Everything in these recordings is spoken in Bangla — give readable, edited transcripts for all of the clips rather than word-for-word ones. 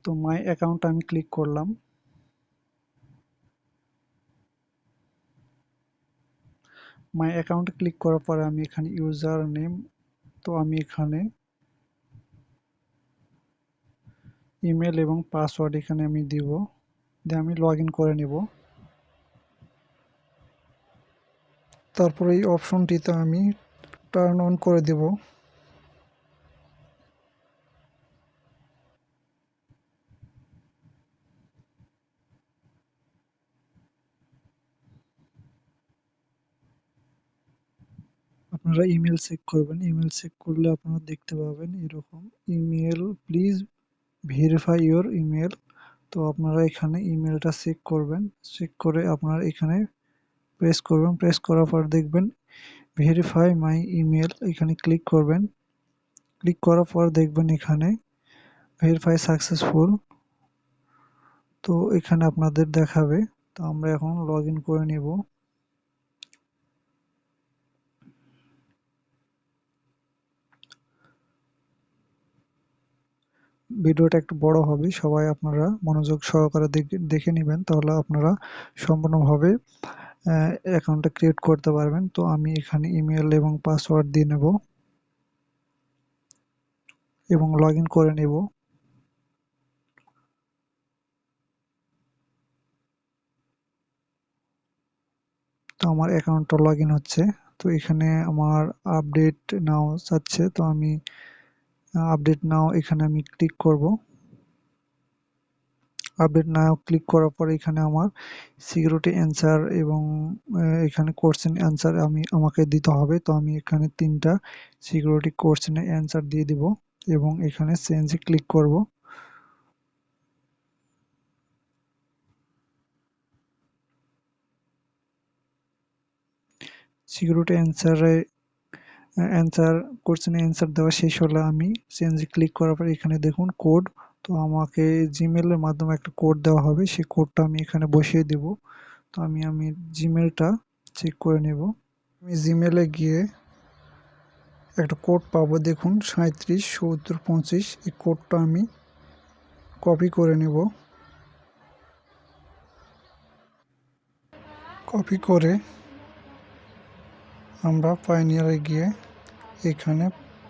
তো মাই অ্যাকাউন্ট আমি ক্লিক করলাম। মাই অ্যাকাউন্ট ক্লিক করার পরে আমি এখানে ইউজার নেম, তো আমি এখানে ইমেল এবং পাসওয়ার্ড এখানে আমি দিব, দিয়ে আমি লগ ইন করে নেব। তারপরে এই অপশনটিতে আমি টার্ন অন করে দেব। আপনারা ইমেল চেক করবেন, ইমেল চেক করলে আপনারা দেখতে পাবেন এরকম email please verify your email. তো আপনারা এখানে ইমেলটা চেক করবেন, চেক করে আপনারা এখানে প্রেস করবেন, প্রেস করার পর দেখবেন ভেরিফাই মাই ইমেল, এখানে ক্লিক করবেন। ক্লিক করার পর দেখবেন এখানে ভেরিফাই সাকসেসফুল, তো এখানে আপনাদের দেখাবে। তো আমরা এখন লগ ইন করে নেব। ভিডিওটা একটু বড় হবে, সবাই আপনারা মনোযোগ সহকারে দেখে নেবেন, তাহলে আপনারা সম্পূর্ণভাবে অ্যাকাউন্টটা ক্রিয়েট করতে পারবেন। তো আমি এখানে ইমেল এবং পাসওয়ার্ড দিয়ে নেব এবং লগ ইন করে নেব। তো আমার অ্যাকাউন্টটা লগ ইন হচ্ছে। তো এখানে আমার আপডেট নাও চাচ্ছে, তো আমি আপডেট নাও এখানে আমি ক্লিক করব। আপডেট নাও ক্লিক করার পর এখানে আমার সিকিউরিটি অ্যান্সার এবং এখানে কোশ্চেন অ্যান্সার আমাকে দিতে হবে। তো আমি এখানে 3টা সিকিউরিটি কোশ্চেনের অ্যান্সার দিয়ে দিব এবং এখানে চেঞ্জে ক্লিক করব। সিকিউরিটি কোশ্চেনের অ্যান্সার দেওয়া শেষ হলে আমি চেঞ্জে ক্লিক করার পর এখানে দেখুন কোড। তো আমাকে জিমেলের মাধ্যমে একটা কোড দেওয়া হবে, সেই কোডটা আমি এখানে বসিয়ে দেব। তো আমি জিমেলটা চেক করে নেব। আমি জিমেলে গিয়ে একটা কোড পাবো, দেখুন 377025, এই কোডটা আমি কপি করে নেব। কপি করে আমরা পায়োনিয়ারে গিয়ে এখানে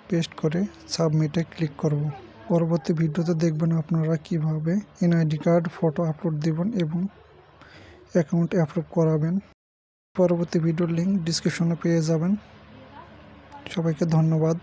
পেস্ট করে সাবমিটে ক্লিক করব। পরবর্তী ভিডিওতে দেখবেন আপনারা কিভাবে এনআইডি কার্ড, ফটো আপলোড দিবেন এবং অ্যাকাউন্ট অ্যাপ্রুভ করাবেন। পরবর্তী ভিডিওর লিঙ্ক ডিসক্রিপশনে পেয়ে যাবেন। সবাইকে ধন্যবাদ।